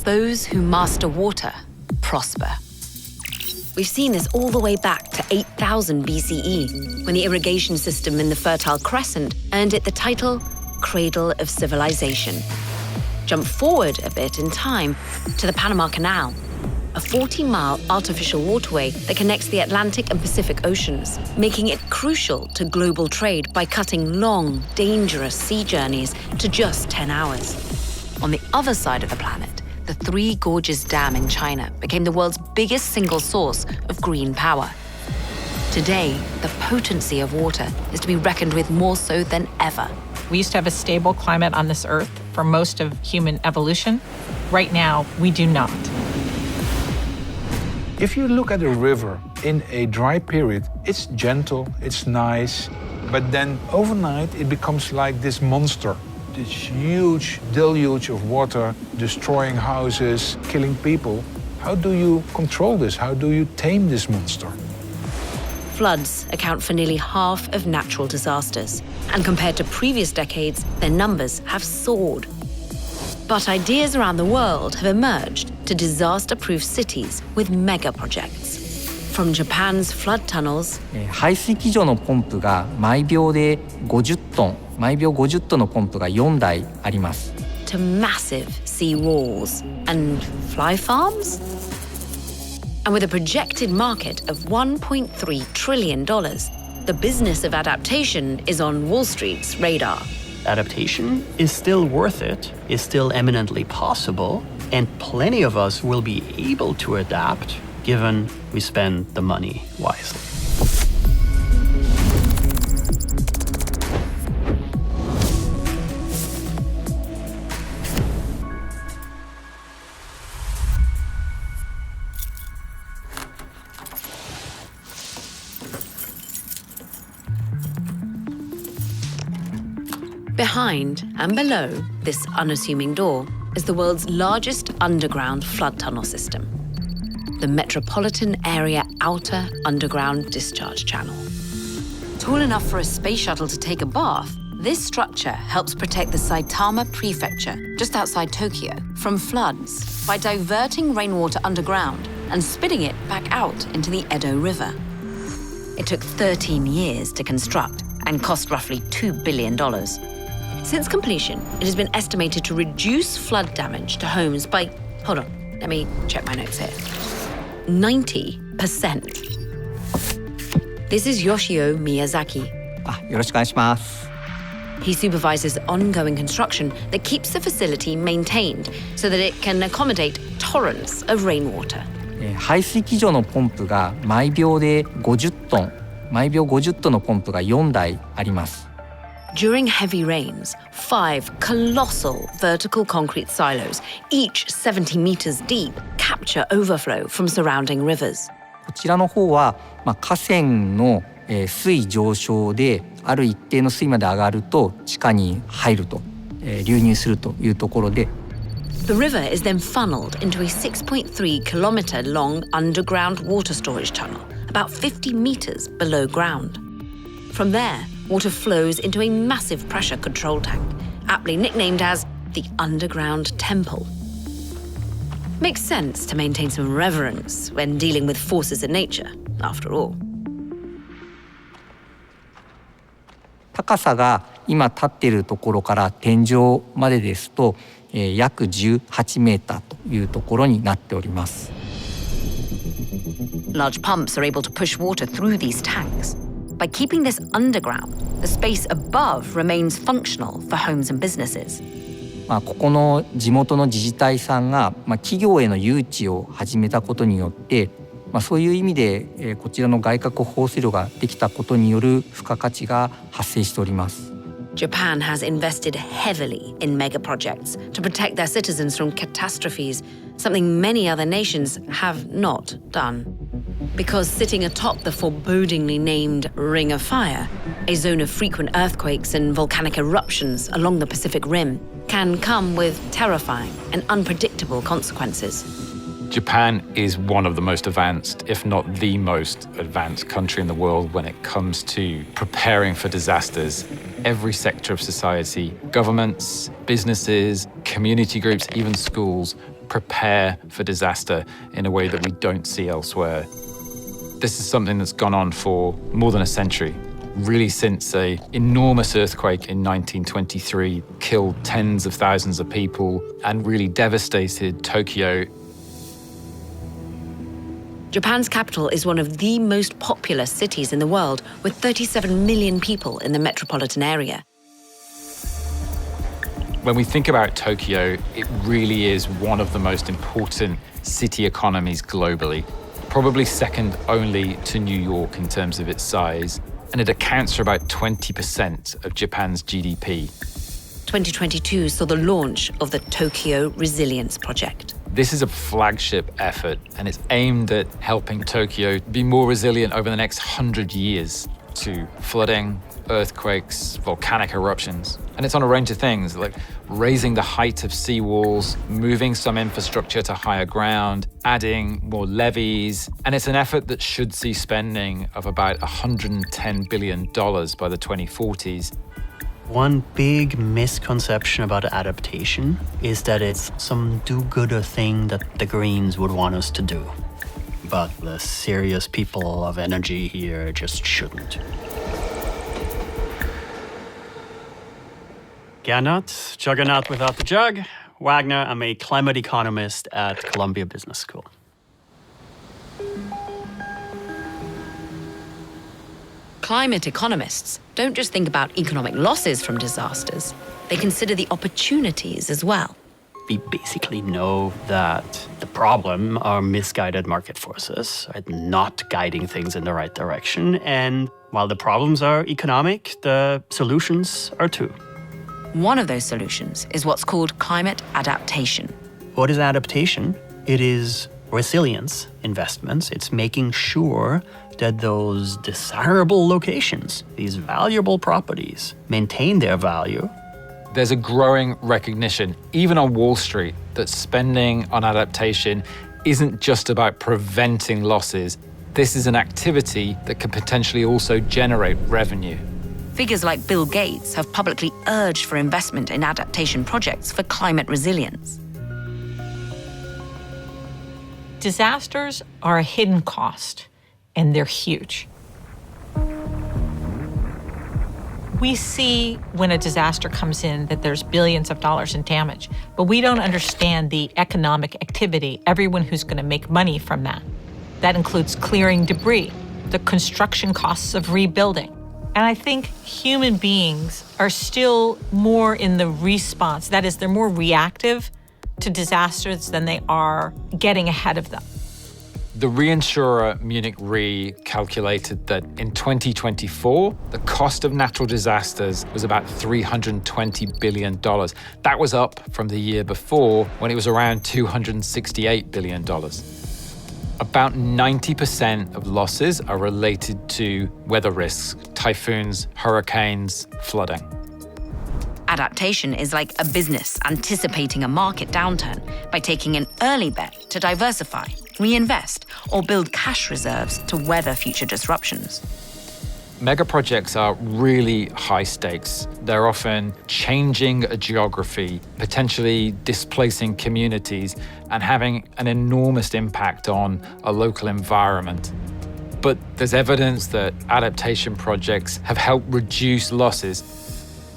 those who master water prosper. We've seen this all the way back to 8000 BCE, when the irrigation system in the Fertile Crescent earned it the title Cradle of Civilization. Jump forward a bit in time to the Panama Canal, a 40-mile artificial waterway that connects the Atlantic and Pacific Oceans, making it crucial to global trade by cutting long, dangerous sea journeys to just 10 hours. On the other side of the planet, the Three Gorges Dam in China became the world's biggest single source of green power. Today, the potency of water is to be reckoned with more so than ever. We used to have a stable climate on this earth for most of human evolution. Right now, we do not. If you look at a river in a dry period, it's gentle, it's nice, but then overnight it becomes like this monster. This huge deluge of water, destroying houses, killing people. How do you control this? How do you tame this monster? Floods account for nearly half of natural disasters, and compared to previous decades, their numbers have soared. But ideas around the world have emerged to disaster-proof cities with mega projects. From Japan's flood tunnels 排水機場のポンプが毎秒で50トン、毎秒50トンのポンプが4台あります。 to massive sea walls and fly farms? And with a projected market of $1.3 trillion, the business of adaptation is on Wall Street's radar. Adaptation is still worth it, is still eminently possible, and plenty of us will be able to adapt given we spend the money wisely. Behind and below this unassuming door is the world's largest underground flood tunnel system, the Metropolitan Area Outer Underground Discharge Channel. Tall enough for a space shuttle to take a bath, this structure helps protect the Saitama Prefecture, just outside Tokyo, from floods by diverting rainwater underground and spitting it back out into the Edo River. It took 13 years to construct and cost roughly $2 billion. Since completion, it has been estimated to reduce flood damage to homes by, hold on, let me check my notes here, 90%. This is Yoshio Miyazaki. よろしくお願いします。 He supervises ongoing construction that keeps the facility maintained so that it can accommodate torrents of rainwater. 排水機場のポンプが毎秒で50トン、毎秒50トンのポンプが4台あります。 During heavy rains, 5 colossal vertical concrete silos, each 70 meters deep, capture overflow from surrounding rivers. こちらの方は、河川の水位上昇である一定の水位まで上がると地下に入ると、流入するというところで The river is then funneled into a 6.3 kilometer long underground water storage tunnel, about 50 meters below ground. From there, water flows into a massive pressure control tank, aptly nicknamed as the Underground Temple. Makes sense to maintain some reverence when dealing with forces in nature, after all. 高さが今立っているところから天井までですと、約18メーターというところになっております。 Large pumps are able to push water through these tanks. By keeping this underground, the space above remains functional for homes and businesses. ここの地元の自治体さんが、企業への誘致を始めたことによって、そういう意味で、こちらの外郭放水路ができたことによる付加価値が発生しております。 Japan has invested heavily in mega projects to protect their citizens from catastrophes, something many other nations have not done. Because sitting atop the forebodingly named Ring of Fire, a zone of frequent earthquakes and volcanic eruptions along the Pacific Rim, can come with terrifying and unpredictable consequences. Japan is one of the most advanced, if not the most advanced country in the world when it comes to preparing for disasters. Every sector of society, governments, businesses, community groups, even schools, prepare for disaster in a way that we don't see elsewhere. This is something that's gone on for more than a century, really since an enormous earthquake in 1923 killed tens of thousands of people and really devastated Tokyo. Japan's capital is one of the most populous cities in the world, with 37 million people in the metropolitan area. When we think about Tokyo, it really is one of the most important city economies globally, probably second only to New York in terms of its size, and it accounts for about 20% of Japan's GDP. 2022 saw the launch of the Tokyo Resilience Project. This is a flagship effort, and it's aimed at helping Tokyo be more resilient over the next 100 years to flooding, earthquakes, volcanic eruptions. And it's on a range of things, like raising the height of seawalls, moving some infrastructure to higher ground, adding more levees. And it's an effort that should see spending of about $110 billion by the 2040s. One big misconception about adaptation is that it's some do-gooder thing that the Greens would want us to do. But the serious people of energy here just shouldn't. Gernot, juggernaut without the jug. Wagner, I'm a climate economist at Columbia Business School. Climate economists don't just think about economic losses from disasters, they consider the opportunities as well. We basically know that the problem are misguided market forces, right? Not guiding things in the right direction. And while the problems are economic, the solutions are too. One of those solutions is what's called climate adaptation. What is adaptation? It is resilience investments. It's making sure that those desirable locations, these valuable properties, maintain their value. There's a growing recognition, even on Wall Street, that spending on adaptation isn't just about preventing losses. This is an activity that can potentially also generate revenue. Figures like Bill Gates have publicly urged for investment in adaptation projects for climate resilience. Disasters are a hidden cost, and they're huge. We see when a disaster comes in that there's billions of dollars in damage, but we don't understand the economic activity, everyone who's going to make money from that. That includes clearing debris, the construction costs of rebuilding. And I think human beings are still more in the response. That is, they're more reactive to disasters than they are getting ahead of them. The reinsurer Munich Re calculated that in 2024, the cost of natural disasters was about $320 billion. That was up from the year before, when it was around $268 billion. About 90% of losses are related to weather risks, typhoons, hurricanes, flooding. Adaptation is like a business anticipating a market downturn by taking an early bet to diversify, reinvest, or build cash reserves to weather future disruptions. Mega projects are really high stakes. They're often changing a geography, potentially displacing communities, and having an enormous impact on a local environment. But there's evidence that adaptation projects have helped reduce losses.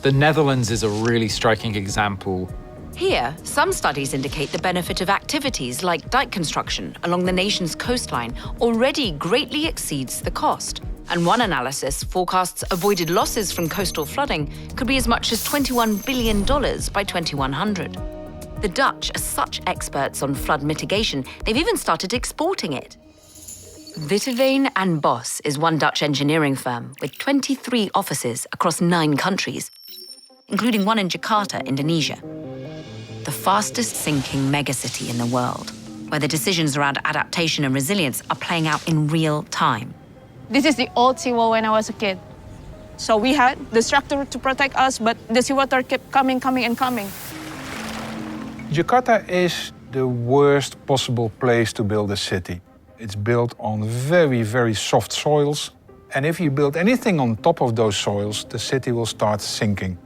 The Netherlands is a really striking example. Here, some studies indicate the benefit of activities like dike construction along the nation's coastline already greatly exceeds the cost. And one analysis forecasts avoided losses from coastal flooding could be as much as $21 billion by 2100. The Dutch are such experts on flood mitigation, they've even started exporting it. Witteveen and Bos is one Dutch engineering firm with 23 offices across 9 countries, including one in Jakarta, Indonesia. The fastest sinking megacity in the world, where the decisions around adaptation and resilience are playing out in real time. This is the old seawall when I was a kid. So we had the structure to protect us, but the seawater kept coming. Jakarta is the worst possible place to build a city. It's built on very, very soft soils. And if you build anything on top of those soils, the city will start sinking.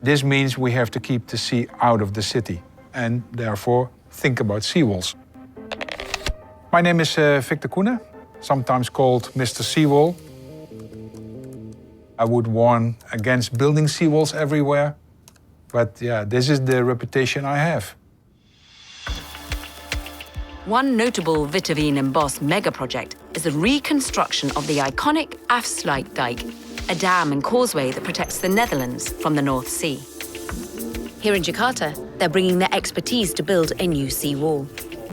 This means we have to keep the sea out of the city. And therefore, think about seawalls. My name is Victor Koenen, sometimes called Mr. Seawall. I would warn against building seawalls everywhere, but yeah, this is the reputation I have. One notable Vitiveen and Bos mega project is the reconstruction of the iconic Afsluitdijk, a dam and causeway that protects the Netherlands from the North Sea. Here in Jakarta, they're bringing their expertise to build a new seawall.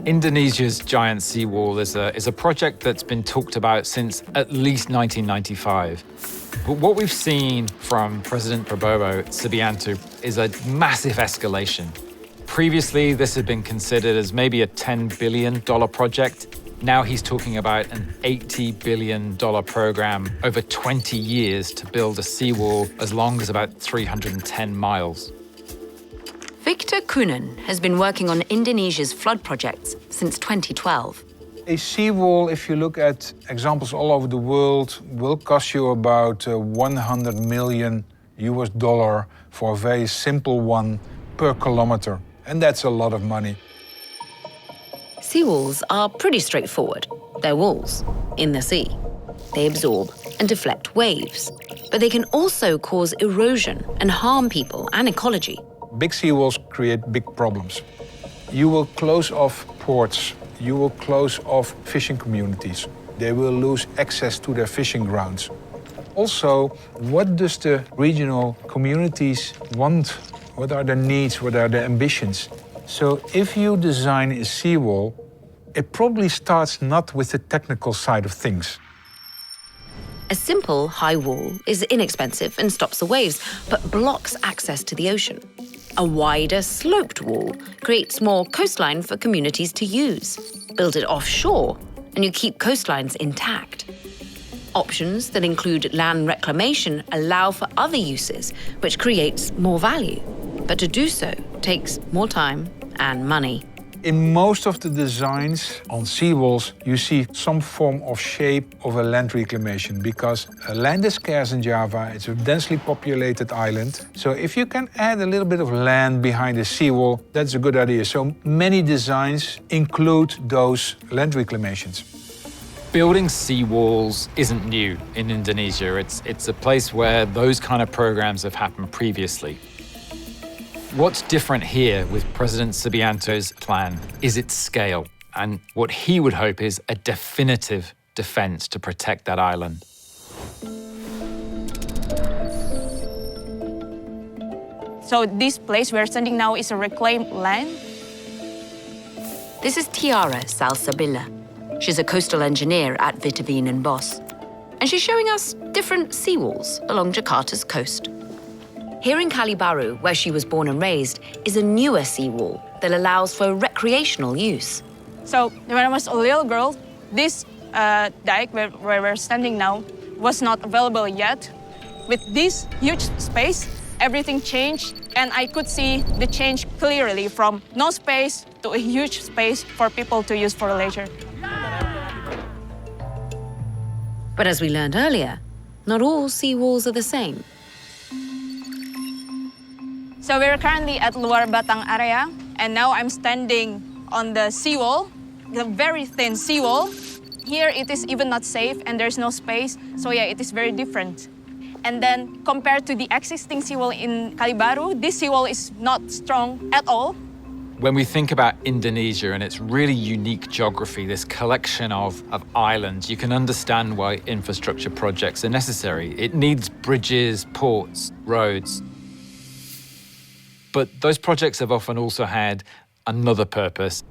Indonesia's giant seawall is a project that's been talked about since at least 1995. But what we've seen from President Prabowo Subianto is a massive escalation. Previously, this had been considered as maybe a $10 billion project. Now he's talking about an $80 billion program over 20 years to build a seawall as long as about 310 miles. Victor Koenen has been working on Indonesia's flood projects since 2012. A seawall, if you look at examples all over the world, will cost you about $100 million for a very simple one per kilometer. And that's a lot of money. Seawalls are pretty straightforward. They're walls in the sea. They absorb and deflect waves, but they can also cause erosion and harm people and ecology. Big seawalls create big problems. You will close off ports. You will close off fishing communities. They will lose access to their fishing grounds. Also, what does the regional communities want? What are their needs? What are their ambitions? So if you design a seawall, it probably starts not with the technical side of things. A simple high wall is inexpensive and stops the waves, but blocks access to the ocean. A wider, sloped wall creates more coastline for communities to use. Build it offshore, and you keep coastlines intact. Options that include land reclamation allow for other uses, which creates more value. But to do so takes more time and money. In most of the designs on seawalls, you see some form of shape of a land reclamation because land is scarce in Java. It's a densely populated island. So if you can add a little bit of land behind a seawall, that's a good idea. So many designs include those land reclamations. Building seawalls isn't new in Indonesia. It's a place where those kind of programs have happened previously. What's different here with President Subianto's plan is its scale, and what he would hope is a definitive defense to protect that island. So this place we're standing now is a reclaimed land. This is Tiara Salsabila. She's a coastal engineer at Vitiveen and Bos. And she's showing us different seawalls along Jakarta's coast. Here in Kalibaru, where she was born and raised, is a newer seawall that allows for recreational use. So when I was a little girl, this dike where we're standing now was not available yet. With this huge space, everything changed, and I could see the change clearly from no space to a huge space for people to use for leisure. But as we learned earlier, not all seawalls are the same. So we're currently at Luar Batang area, and now I'm standing on the seawall, the very thin seawall. Here it is even not safe and there's no space, so yeah, it is very different. And then compared to the existing seawall in Kalibaru, this seawall is not strong at all. When we think about Indonesia and its really unique geography, this collection of islands, you can understand why infrastructure projects are necessary. It needs bridges, ports, roads. But those projects have often also had another purpose.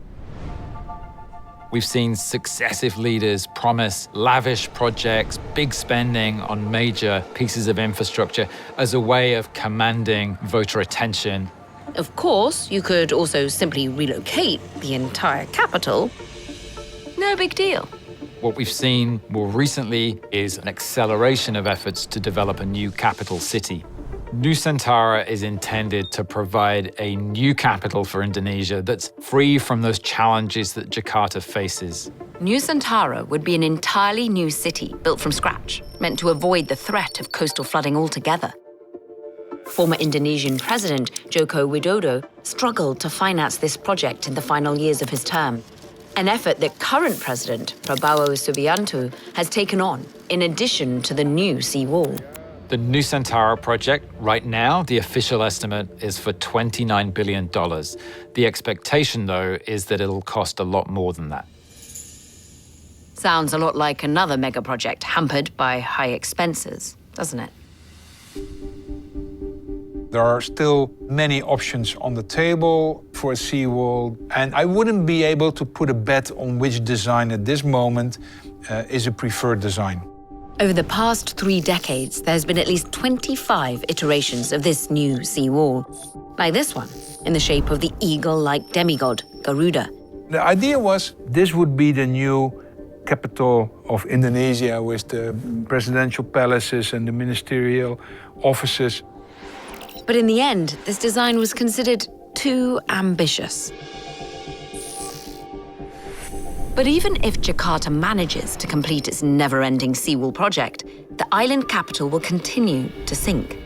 We've seen successive leaders promise lavish projects, big spending on major pieces of infrastructure as a way of commanding voter attention. Of course, you could also simply relocate the entire capital. No big deal. What we've seen more recently is an acceleration of efforts to develop a new capital city. Nusantara is intended to provide a new capital for Indonesia that's free from those challenges that Jakarta faces. Nusantara would be an entirely new city built from scratch, meant to avoid the threat of coastal flooding altogether. Former Indonesian President Joko Widodo struggled to finance this project in the final years of his term, an effort that current President Prabowo Subianto has taken on, in addition to the new seawall. The Nusantara project, right now, the official estimate is for $29 billion. The expectation, though, is that it'll cost a lot more than that. Sounds a lot like another mega project hampered by high expenses, doesn't it? There are still many options on the table for a seawall, and I wouldn't be able to put a bet on which design at this moment is a preferred design. Over the past 3 decades, there's been at least 25 iterations of this new seawall, like this one, in the shape of the eagle-like demigod, Garuda. The idea was this would be the new capital of Indonesia with the presidential palaces and the ministerial offices. But in the end, this design was considered too ambitious. But even if Jakarta manages to complete its never-ending seawall project, the island capital will continue to sink.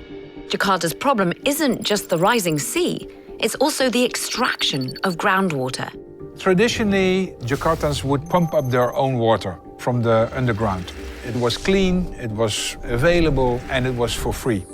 Jakarta's problem isn't just the rising sea, it's also the extraction of groundwater. Traditionally, Jakartans would pump up their own water from the underground. It was clean, it was available, and it was for free.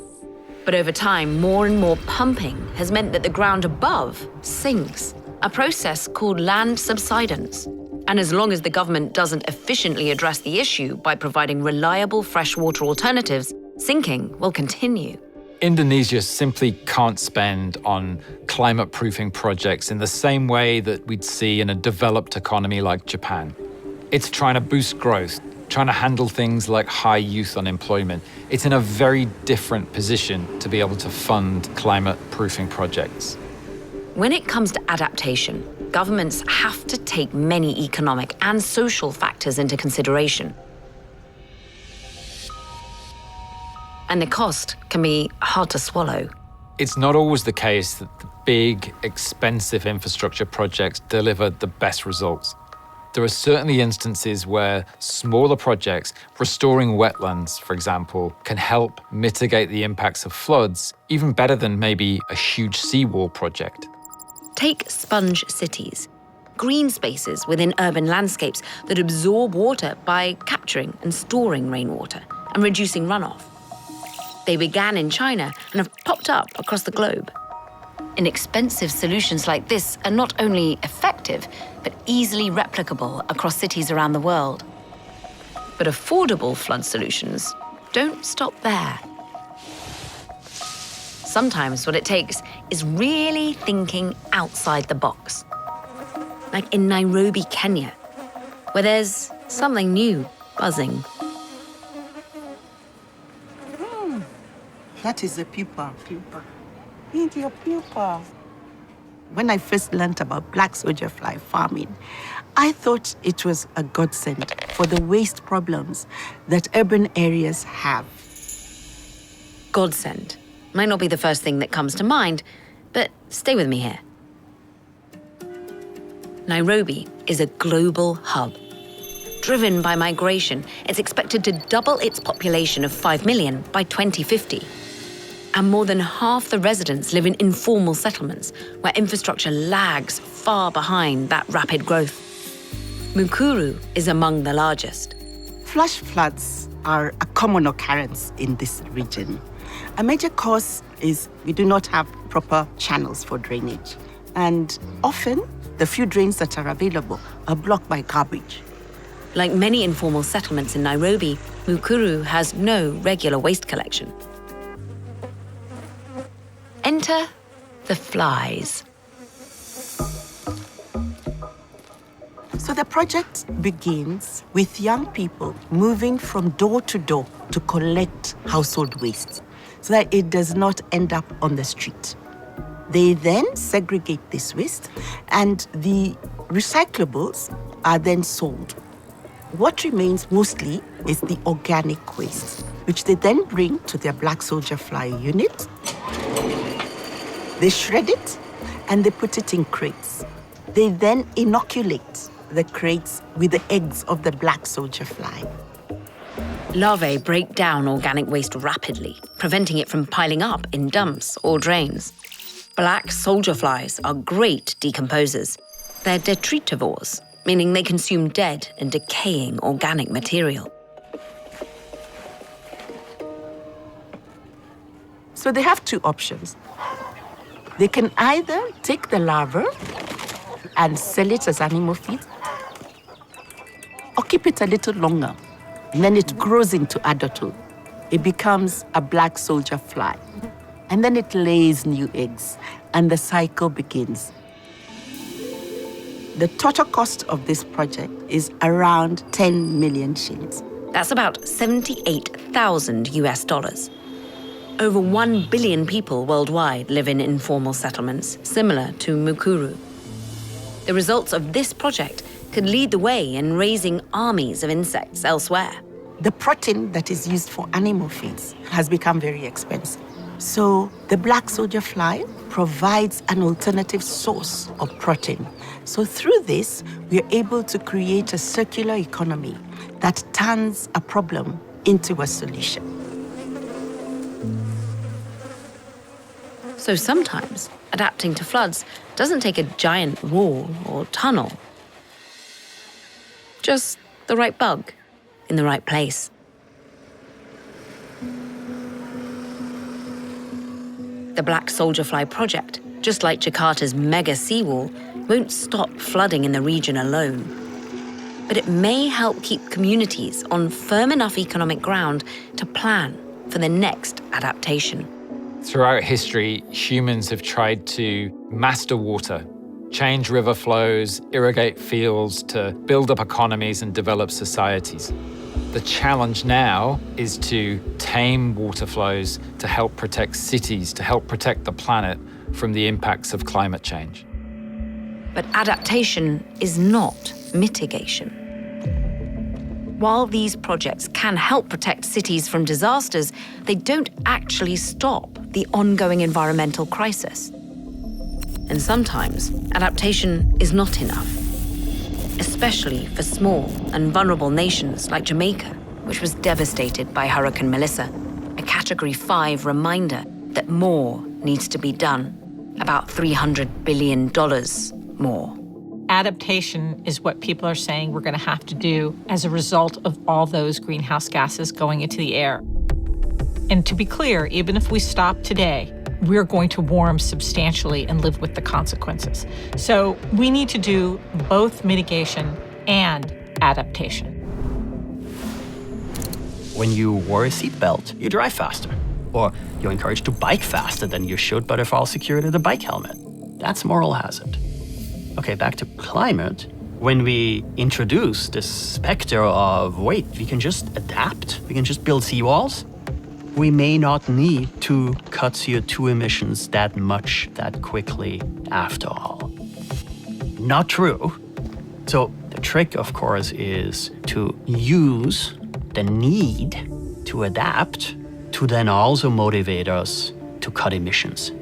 But over time, more and more pumping has meant that the ground above sinks, a process called land subsidence. And as long as the government doesn't efficiently address the issue by providing reliable freshwater alternatives, sinking will continue. Indonesia simply can't spend on climate-proofing projects in the same way that we'd see in a developed economy like Japan. It's trying to boost growth, trying to handle things like high youth unemployment. It's in a very different position to be able to fund climate-proofing projects. When it comes to adaptation, governments have to take many economic and social factors into consideration. And the cost can be hard to swallow. It's not always the case that the big, expensive infrastructure projects deliver the best results. There are certainly instances where smaller projects, restoring wetlands, for example, can help mitigate the impacts of floods even better than maybe a huge seawall project. Take sponge cities, green spaces within urban landscapes that absorb water by capturing and storing rainwater and reducing runoff. They began in China and have popped up across the globe. Inexpensive solutions like this are not only effective, but easily replicable across cities around the world. But affordable flood solutions don't stop there. Sometimes what it takes is really thinking outside the box. Like in Nairobi, Kenya, where there's something new buzzing. That is a pupa. Eat your pupa. When I first learned about black soldier fly farming, I thought it was a godsend for the waste problems that urban areas have. Godsend might not be the first thing that comes to mind, but stay with me here. Nairobi is a global hub. Driven by migration, it's expected to double its population of 5 million by 2050. And more than half the residents live in informal settlements, where infrastructure lags far behind that rapid growth. Mukuru is among the largest. Flash floods are a common occurrence in this region. A major cause is we do not have proper channels for drainage. And often, the few drains that are available are blocked by garbage. Like many informal settlements in Nairobi, Mukuru has no regular waste collection. Enter the flies. So the project begins with young people moving from door to door to collect household waste so that it does not end up on the street. They then segregate this waste and the recyclables are then sold. What remains mostly is the organic waste, which they then bring to their black soldier fly unit. They shred it and they put it in crates. They then inoculate the crates with the eggs of the black soldier fly. Larvae break down organic waste rapidly, preventing it from piling up in dumps or drains. Black soldier flies are great decomposers. They're detritivores, meaning they consume dead and decaying organic material. So they have two options. They can either take the larva and sell it as animal feed, or keep it a little longer. And then it grows into adulthood. It becomes a black soldier fly. And then it lays new eggs, and the cycle begins. The total cost of this project is around 10 million shillings. That's about 78,000 US dollars. Over 1 billion people worldwide live in informal settlements, similar to Mukuru. The results of this project could lead the way in raising armies of insects elsewhere. The protein that is used for animal feeds has become very expensive. So the black soldier fly provides an alternative source of protein. So through this, we are able to create a circular economy that turns a problem into a solution. So sometimes adapting to floods doesn't take a giant wall or tunnel. Just the right bug in the right place. The Black Soldier Fly project, just like Jakarta's mega seawall, won't stop flooding in the region alone. But it may help keep communities on firm enough economic ground to plan for the next adaptation. Throughout history, humans have tried to master water, change river flows, irrigate fields to build up economies and develop societies. The challenge now is to tame water flows to help protect cities, to help protect the planet from the impacts of climate change. But adaptation is not mitigation. While these projects can help protect cities from disasters, they don't actually stop the ongoing environmental crisis. And sometimes adaptation is not enough, especially for small and vulnerable nations like Jamaica, which was devastated by Hurricane Melissa, a Category 5 reminder that more needs to be done, about $300 billion more. Adaptation is what people are saying we're going to have to do as a result of all those greenhouse gases going into the air. And to be clear, even if we stop today, we're going to warm substantially and live with the consequences. So we need to do both mitigation and adaptation. When you wear a seatbelt, you drive faster. Or you're encouraged to bike faster than you should, but if all secured in a bike helmet. That's moral hazard. Okay, back to climate. When we introduce this specter of, wait, we can just adapt, we can just build seawalls, we may not need to cut CO2 emissions that much, that quickly after all. Not true. So the trick, of course, is to use the need to adapt to then also motivate us to cut emissions